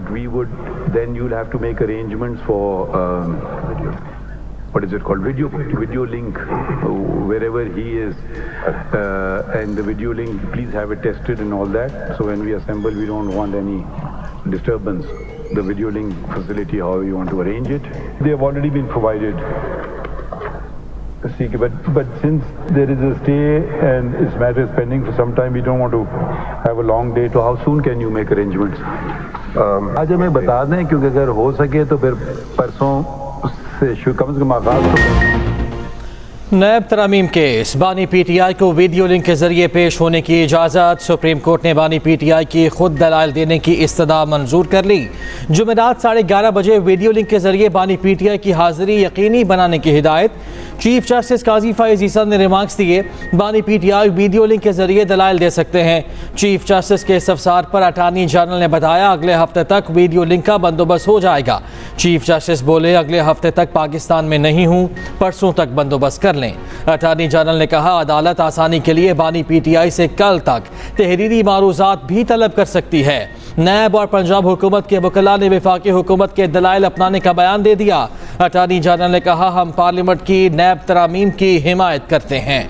but we would then you'll have to make arrangements for what is it called, video link wherever he is, and the video link, please have it tested and all that, so when we assemble we don't want any disturbance. The video link facility, however you want to arrange it, they have already been provided. But since there is a stay and this matter is pending for some time, we don't want to have a long day. So how soon can you make arrangements? आज हमें बता दें, क्योंकि अगर हो सके तो फिर परसों से कम से कम आगाज नैब तरामीम केस, बानी पीटीआई को वीडियो लिंक के जरिए पेश होने की इजाज़त। सुप्रीम कोर्ट ने बानी पीटीआई की खुद दलाइल देने की इस्तदा मंजूर कर ली। जुमेरात 11:30 बजे वीडियो लिंक के जरिए बानी पीटीआई की हाजिरी यकीनी बनाने की हिदायत। चीफ जस्टिस काजी फैज़ ईसा ने रिमार्क्स दिए, बानी पीटीआई वीडियो लिंक के जरिए दलाइल दे सकते हैं। चीफ जस्टिस के इस्तफसार पर अटार्नी जनरल ने बताया अगले हफ्ते तक वीडियो लिंक का बंदोबस्त हो जाएगा। चीफ जस्टिस बोले अगले हफ्ते तक पाकिस्तान में नहीं हूँ, परसों तक बंदोबस्त कर लें। अटार्नी जनरल ने कहा अदालत आसानी के लिए बानी पीटीआई से कल तक तहरीरी मारूजात भी तलब कर सकती है। नैब और पंजाब हुकूमत के वकला ने वफाकी हुकूमत के दलाइल अपनाने का बयान दे दिया। अटार्नी जनरल ने कहा हम पार्लियामेंट की नैब तरामीम की हिमायत करते हैं।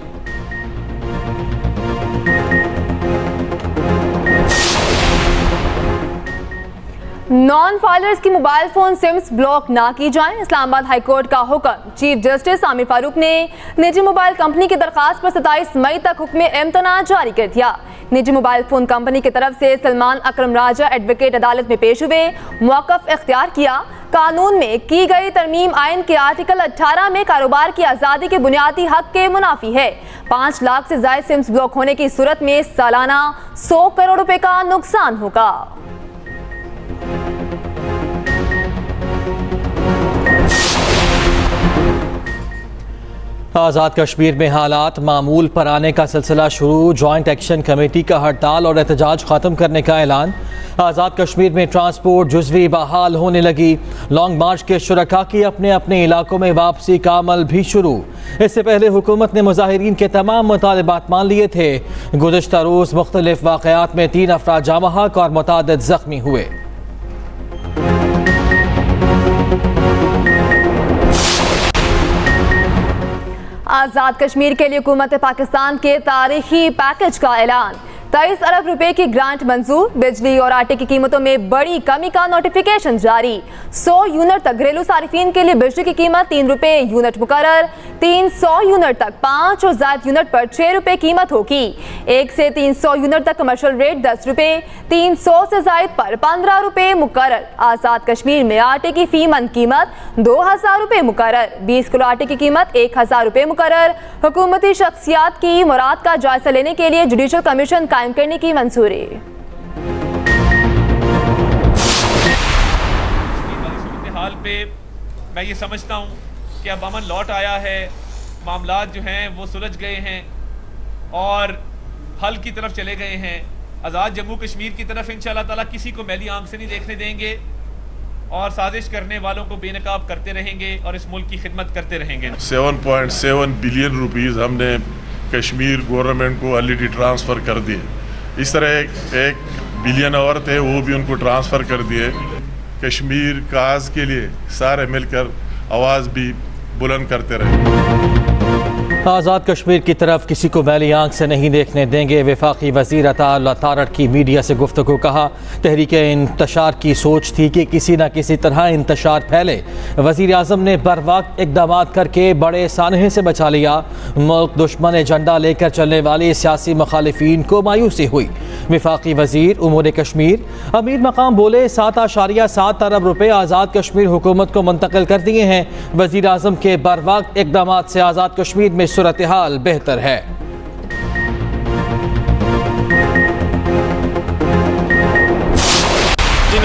नॉन फाइलर्स की मोबाइल फोन सिम्स ब्लॉक ना की जाएं, इस्लामाबाद हाई कोर्ट का हुक्म। चीफ जस्टिस आमिर फारूक ने निजी मोबाइल कंपनी की दरखास्त पर 27 मई तक हुक्म इम्तना जारी कर दिया। निजी मोबाइल फोन कंपनी की तरफ से सलमान अकरम राजा एडवोकेट अदालत में पेश हुए, मौक़िफ़ इख्तियार किया। कानून में की गई तरमीम आइन के आर्टिकल 18 में कारोबार की आज़ादी के बुनियादी हक के मुनाफी है। 5 लाख से ज़ायद सिम्स ब्लॉक होने की सूरत में सालाना 100 करोड़ रुपए का नुकसान होगा। आज़ाद कश्मीर में हालात मामूल पर आने का सिलसिला शुरू। जॉइंट एक्शन कमेटी का हड़ताल और एहतजाज ख़त्म करने का ऐलान। आज़ाद कश्मीर में ट्रांसपोर्ट जुज़वी बहाल होने लगी। लॉन्ग मार्च के शुरका की अपने अपने इलाकों में वापसी का अमल भी शुरू। इससे पहले हुकूमत ने मुजाहिरीन के तमाम मुतालबात मान लिए थे। गुज़श्ता रोज़ मुख्तलिफ वाक़यात में 3 अफराद जाँ बहक और मुतादिद ज़ख्मी हुए। आज़ाद कश्मीर के लिए हुकूमत पाकिस्तान के तारीखी पैकेज का ऐलान। 23 अरब रुपए की ग्रांट मंजूर। बिजली और आटे की कीमतों में बड़ी कमी का नोटिफिकेशन जारी। 100 यूनिट तक घरेलू सारिफीन के लिए बिजली की कीमत 3 रुपए यूनिट मुकर्रर। 300 यूनिट तक 5 और ज़ायद यूनिट पर 6 रुपए कीमत होगी। 1 से 300 यूनिट तक कमर्शियल रेट 10 रुपए, 300 से ज़ायद पर 15 रुपए मुकर्रर। आज़ाद कश्मीर में आटे की फी मन कीमत 2000 रुपए मुकर्रर। 20 किलो आटे की कीमत 1000 रुपए मुकर्रर। हुकूमती शख्सियात की मुराद का जायजा लेने के लिए जुडिशल कमीशन कायम करने की मंजूरी। हाल पे मैं ये समझता हूँ कि अब अमन लौट आया है, मामलात जो हैं वो सुलझ गए हैं और हल की तरफ चले गए हैं। आज़ाद जम्मू कश्मीर की तरफ इंशाअल्लाह ताला किसी को मैली आंख से नहीं देखने देंगे और साजिश करने वालों को बेनकाब करते रहेंगे और इस मुल्क की खिदमत करते रहेंगे। 7.7 बिलियन रुपीज़ हमने कश्मीर गवर्नमेंट को ऑलरेडी ट्रांसफ़र कर दिए। इस तरह एक बिलियन और थे, वो भी उनको ट्रांसफ़र कर दिए। कश्मीर काज के लिए सारे मिलकर आवाज़ भी बुलंद करते रहे। आज़ाद कश्मीर की तरफ किसी को मैली आंख से नहीं देखने देंगे। वफाकी वज़ीर अता तारड़ की मीडिया से गुफ्तगू। कहा तहरीक इंतशार की सोच थी कि किसी न किसी तरह इंतशार फैले। वज़ीर आज़म ने बर वक्त इक़दाम करके बड़े सानहे से बचा लिया। मुल्क दुश्मन एजेंडा लेकर चलने वाले सियासी मुखालिफिन को मायूसी हुई। वफाकी वज़ीर उमूर कश्मीर अमीर मकाम बोले 7.7 अरब रुपये आज़ाद कश्मीर हुकूमत को मुंतकिल कर दिए हैं। वज़ीर आज़म के बर वक्त इक़दाम से आज़ाद कश्मीर में सूरत हाल बेहतर है।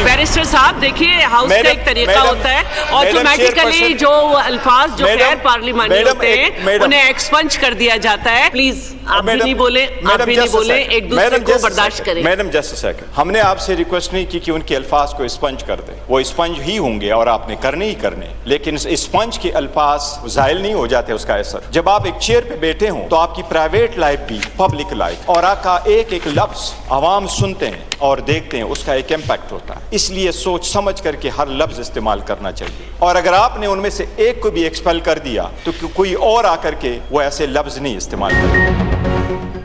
बैरिस्टर साहब देखिए, हाउस का एक तरीका होता है, ऑटोमेटिकली जो अल्फाज जो गैर पार्लिमानी होते हैं उन्हें एक्सपंज कर दिया जाता है। प्लीज आप भी नहीं बोले, आप भी नहीं बोले, एक दूसरे को बर्दाश्त करें। मैडम जस्ट अ सेकंड, हमने आपसे रिक्वेस्ट नहीं की कि उनके अल्फाज को स्पंज कर दें, वो स्पंज ही होंगे और आपने करने ही करने, लेकिन स्पंज के अल्फाज जाहिल नहीं हो जाते उसका असर। जब आप एक चेयर पे बैठे हों तो आपकी प्राइवेट लाइफ भी पब्लिक लाइफ और आपका एक एक लफ्ज आवाम सुनते हैं और देखते हैं, उसका एक इम्पैक्ट होता है। इसलिए सोच समझ करके हर लफ्ज इस्तेमाल करना चाहिए। और अगर आपने उनमें से एक को भी एक्सपेल कर दिया तो कोई और आकर के वो ऐसे लफ्ज नहीं इस्तेमाल करेगा।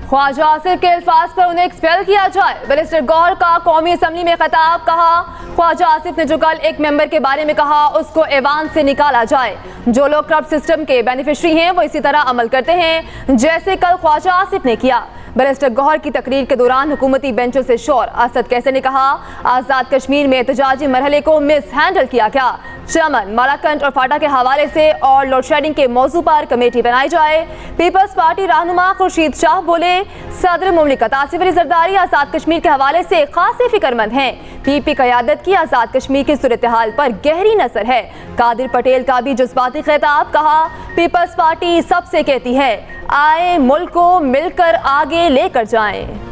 ख्वाजा आसिफ के अल्फाज पर उन्हें एक्सपेल किया जाए, बैरिस्टर गौहर का कौमी असम्बली में खिताब। कहा, ख्वाजा आसिफ ने जो कल एक मेंबर के बारे में कहा उसको ऐवान से निकाला जाए। जो लोग करप्ट सिस्टम के बेनिफिशरी हैं वो इसी तरह अमल करते हैं जैसे कल ख्वाजा आसिफ ने किया। बैरिस्टर गौहर की तकरीर के दौरान हुकूमती बेंचों से शोर। असद कैसे ने कहा, आज़ाद कश्मीर में एहतजाजी मरहले को मिस हैंडल किया गया। चमन, मालाकंड और फाटा के हवाले से और लोड शेडिंग के मौजू पर कमेटी बनाई जाए। पीपल्स पार्टी रहनुमा खुर्शीद शाह बोले, सदर मुमलिकत आसिफ अली जरदारी आज़ाद कश्मीर के हवाले से खासी फिक्रमंद हैं। पीपी क़यादत की आज़ाद कश्मीर की सूरत हाल पर गहरी नज़र है। कादिर पटेल का भी जज्बाती खिताब। कहा, पीपल्स पार्टी सबसे कहती है आए मुल्क को मिलकर आगे लेकर जाएं।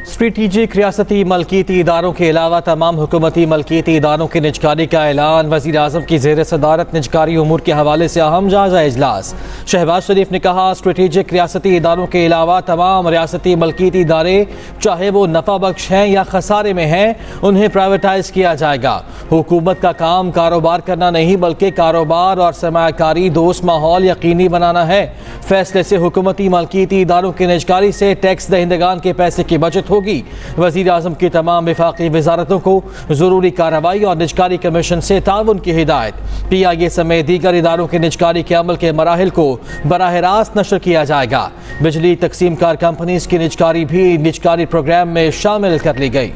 स्ट्रेटेजिक रियासती मलकीती इदारों के अलावा तमाम हुकूमती मलकीती इदारों की निजकारी का ऐलान। वज़ीर आज़म की ज़ेर सदारत निजकारी उमूर के हवाले से अहम जायजा इजलास। शहबाज शरीफ ने कहा, स्ट्रेटेजिक रियासती इदारों के अलावा तमाम रियासती मलकीती इदारे चाहे वो नफ़ा बख्श हैं या खसारे में हैं उन्हें प्राइवेटाइज किया जाएगा। हुकूमत का काम कारोबार करना नहीं बल्कि कारोबार और सरमायाकारी दोस्त माहौल यकीनी बनाना है। फैसले से हुकूमती मलकीती इदारों की निजकारी से टैक्स दहिंदगान के पैसे की बचत होगी। वज़ीर आज़म की तमाम विफाकी वजारतों को ज़रूरी कार्रवाई और निजकारी कमीशन से ताउन की हिदायत। PIA समेत दीगर इदारों के निजकारी के अमल के मराहिल को बराह रास्त नशर किया जाएगा। बिजली तकसीम कार कंपनीज की निजकारी भी निजकारी प्रोग्राम में शामिल कर ली गई।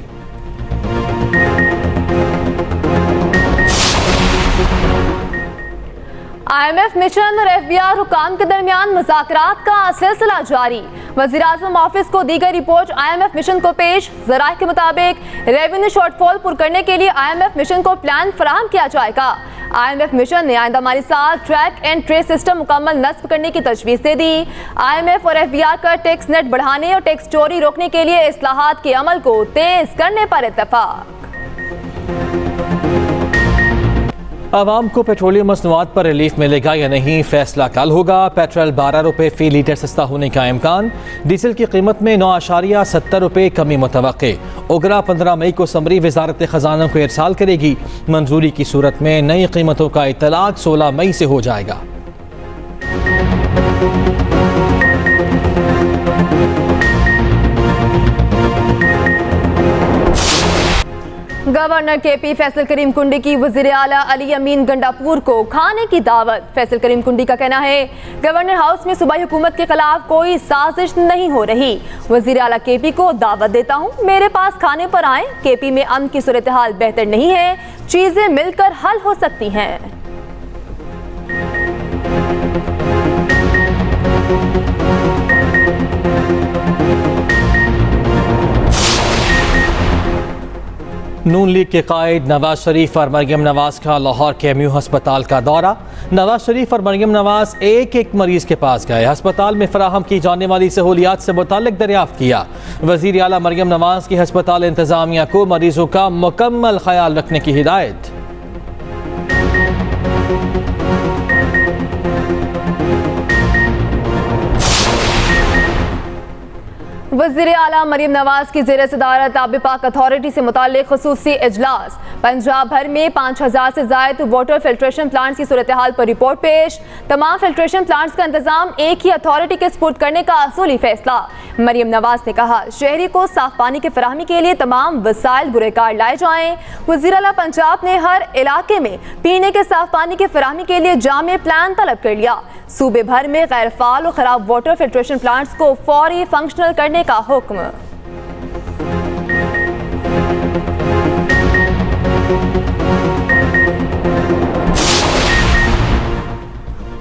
IMF मिशन और FBR हुकाम के दरमियान मुज़ाकरात का सिलसिला जारी। वज़ीर आज़म ऑफिस को दी गई रिपोर्ट IMF मिशन को पेश। ज़राए के मुताबिक रेवेन्यू शॉर्टफॉल पूरा करने के लिए IMF मिशन को प्लान फराहम किया जाएगा। IMF मिशन ने आइंदा माली साल ट्रैक एंड ट्रेस सिस्टम मुकम्मल नस्ब करने की तजवीज़ दे दी। IMF और FBR का टैक्स नेट बढ़ाने और टैक्स चोरी रोकने के लिए इस्लाहात के अमल को तेज करने पर इत्तफाक। आवाम को पेट्रोलियम मसनूआत पर रिलीफ मिलेगा या नहीं, फैसला कल होगा। पेट्रोल 12 रुपये फ़ी लीटर सस्ता होने का इम्कान। डीजल की कीमत में 9.70 रुपये कमी मुतवक्के। उगरा 15 मई को समरी वजारत ख़जाना को इरसाल करेगी। मंजूरी की सूरत में नई कीमतों का इतलाक 16 मई से हो जाएगा। गवर्नर KP फैसल करीम कुंडी की वज़ीर आला अली अमीन गंडापुर को खाने की दावत। फैसल करीम कुंडी का कहना है, गवर्नर हाउस में सूबाई हुकूमत के खिलाफ कोई साजिश नहीं हो रही। वज़ीर आला KP को दावत देता हूँ, मेरे पास खाने पर आए। KP में अमन की सूरत हाल बेहतर नहीं है, चीजें मिलकर हल हो सकती हैं। नून लीग के कायद नवाज शरीफ और मरियम नवाज का लाहौर के MU हस्पताल का दौरा। नवाज शरीफ और मरियम नवाज एक एक मरीज के पास गए, हस्पताल में फराहम की जाने वाली सहूलियात से मुताल्लिक दरियाफ्त किया। वज़ीर आला मरियम नवाज की हस्पताल इंतजामिया को मरीजों का मुकम्मल ख्याल रखने की हिदायत। वज़ीर आला मरियम नवाज की ज़ेर सदारत आब पाक अथॉरिटी से मुताल्लिक़ ख़ुसूसी इजलास। पंजाब भर में 5000 से ज़ायद वाटर फिल्ट्रेशन प्लांट्स की सूरत हाल पर रिपोर्ट पेश। तमाम फिल्ट्रेशन प्लांट्स का इंतजाम एक ही अथॉरिटी के सुपुर्द करने का असूली फैसला। मरियम नवाज ने कहा, शहरी को साफ पानी की फराहमी के लिए तमाम वसाइल बुरेकार लाए जाएं। वज़ीर आला पंजाब ने हर इलाके में पीने के साफ पानी की फराहमी के लिए जामे प्लान तलब कर लिया। सूबे भर में गैर फाल और खराब वाटर फिल्ट्रेशन प्लांट्स को फौरी फंक्शनल करने का हुक्म।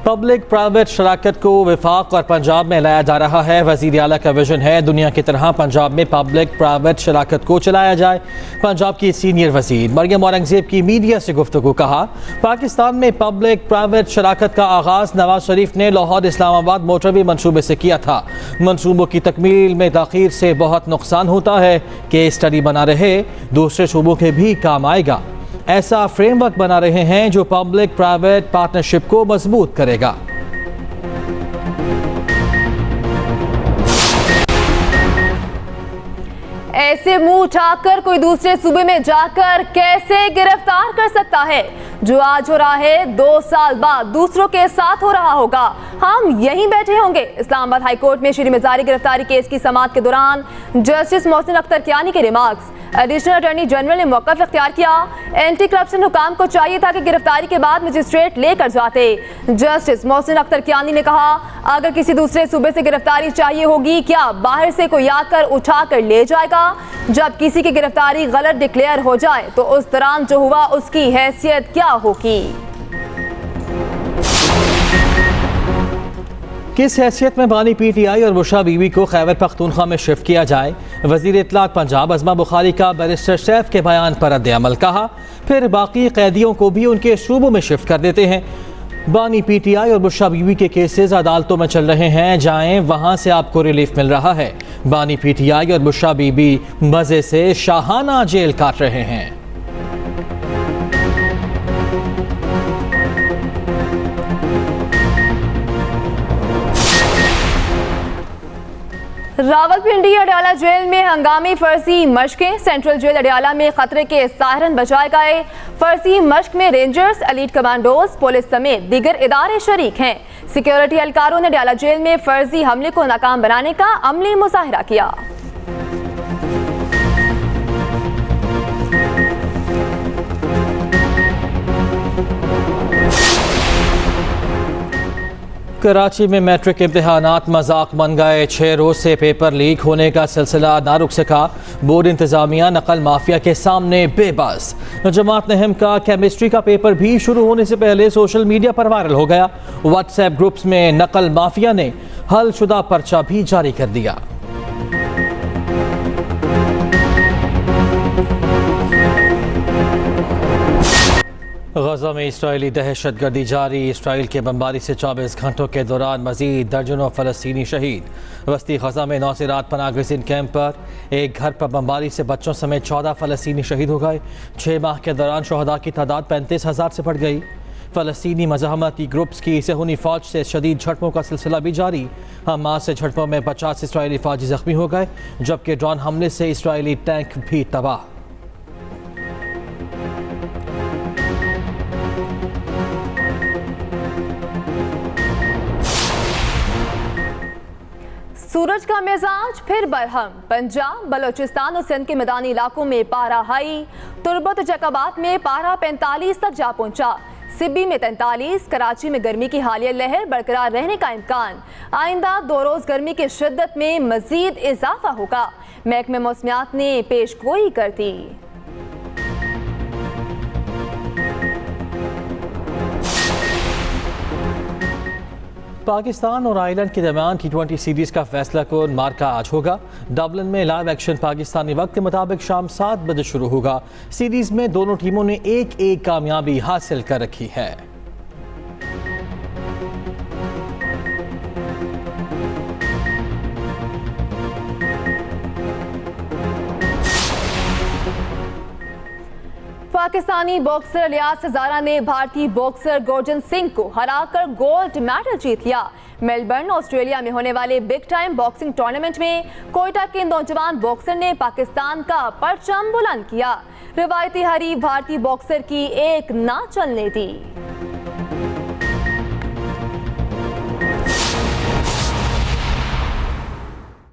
पब्लिक प्राइवेट शराकत को वफाक और पंजाब में लाया जा रहा है। वज़ीर आला का विजन है दुनिया की तरह पंजाब में पब्लिक प्राइवेट शराकत को चलाया जाए। पंजाब की सीनियर वज़ीर मरियम औरंगज़ेब की मीडिया से गुफ्तगू। कहा, पाकिस्तान में पब्लिक प्राइवेट शराकत का आगाज़ नवाज शरीफ ने लाहौर इस्लामाबाद मोटरवे मनसूबे से किया था। मनसूबों की तकमील में ताख़ीर से बहुत नुकसान होता है। केस स्टडी बना रहे, दूसरे शूबों के भी काम आएगा। ऐसा फ्रेमवर्क बना रहे हैं जो पब्लिक प्राइवेट पार्टनरशिप को मजबूत करेगा। ऐसे मुंह उठाकर कोई दूसरे सूबे में जाकर कैसे गिरफ्तार कर सकता है? जो आज हो रहा है 2 साल बाद दूसरों के साथ हो रहा होगा, हम यहीं बैठे होंगे। इस्लामाबाद हाई कोर्ट में श्री मिजारी गिरफ्तारी केस की समाअत के दौरान जस्टिस मोहसिन अख्तर कियानी के रिमार्क्स। एडिशनल अटॉर्नी जनरल ने मौक़िफ़ इख्तियार किया। एंटी करप्शन हुकाम को चाहिए था कि गिरफ्तारी के बाद मजिस्ट्रेट लेकर जाते। जस्टिस मोहसिन अख्तर कियानी ने कहा, अगर किसी दूसरे सूबे से गिरफ्तारी चाहिए होगी, क्या बाहर से कोई आकर उठा कर ले जाएगा? जब किसी की गिरफ्तारी गलत डिक्लेयर हो जाए तो उस दौरान जो हुआ उसकी हैसियत क्या होगी? किस हैसियत में बानी पीटीआई और बुशरा बीवी को खैबर पख्तूनख्वा में शिफ्ट किया जाए? वज़ीर इत्तलात पंजाब अज़मा बुखारी का बैरिस्टर सैफ के बयान पर रद्द-ए-अमल। कहा, फिर बाकी कैदियों को भी उनके सूबों में शिफ्ट कर देते हैं। बानी पीटीआई और बुशरा बीवी के केसेस अदालतों में चल रहे हैं, जाएं वहां से आपको रिलीफ मिल रहा है। बानी पीटीआई और बुशरा बीवी मजे से शाहाना जेल काट रहे हैं। रावलपिंडी अडयाला जेल में हंगामी फर्जी मशकें। सेंट्रल जेल अडयाला में खतरे के सायरन बजाए गए। फर्जी मशक में रेंजर्स, एलीट कमांडोज, पुलिस समेत दीगर इदारे शरीक हैं। सिक्योरिटी एहलकारों ने अडयाला जेल में फर्जी हमले को नाकाम बनाने का अमली मुजाहिरा किया। कराची में मैट्रिक इम्तिहानात मजाक बन गए। 6 रोज से पेपर लीक होने का सिलसिला ना रुक सका। बोर्ड इंतजामिया नकल माफिया के सामने बेबस। जमात नहम का केमिस्ट्री का पेपर भी शुरू होने से पहले सोशल मीडिया पर वायरल हो गया। व्हाट्सएप ग्रुप्स में नकल माफिया ने हलशुदा पर्चा भी जारी कर दिया। गजा में इसराइली दहशतगर्दी जारी। इसराइल के बमबारी से 24 घंटों के दौरान मजीद दर्जनों फ़लस्तीनी शहीद। वस्ती गजा में नौसेरात पनागज़ीन कैंप पर एक घर पर बमबारी से बच्चों समेत 14 फ़लस्तीनी शहीद हो गए। 6 माह के दौरान शहदा की तादाद 35,000 से बढ़ गई। फ़लस्तीनी मज़ाहमती ग्रुप्स की सहूनी फ़ौज से शदीद झड़पों का सिलसिला भी जारी। हमास से झड़पों में 50 इसराइली फ़ौजी ज़ख्मी हो गए, जबकि ड्रोन हमले से इसराइली टैंक भी तबाह। सूरज का मिजाज फिर बरहम। पंजाब, बलोचिस्तान और सिंध के मैदानी इलाकों में पारा हाई। तुर्बत जकाबात में पारा 45 तक जा पहुंचा। सिब्बी में 43। कराची में गर्मी की हालिया लहर बरकरार रहने का इम्कान। आइंदा 2 रोज गर्मी की शिद्दत में मजीद इजाफा होगा। महकमे मौसमियात ने पेश गोई कर दी। पाकिस्तान और आयरलैंड के दरमियान T20 सीरीज का फैसला कौन मार्का आज होगा। डबलिन में लाइव एक्शन पाकिस्तानी वक्त के मुताबिक शाम 7 बजे शुरू होगा। सीरीज में दोनों टीमों ने एक कामयाबी हासिल कर रखी है। पाकिस्तानी बॉक्सर इलियास हजारा ने भारतीय बॉक्सर गुरजंत सिंह को हराकर गोल्ड मेडल जीत लिया। मेलबर्न, ऑस्ट्रेलिया में होने वाले बिग टाइम बॉक्सिंग टूर्नामेंट में कोयटा के नौजवान बॉक्सर ने पाकिस्तान का परचम बुलंद किया। रिवायती हरीफ भारतीय बॉक्सर की एक ना चलने दी।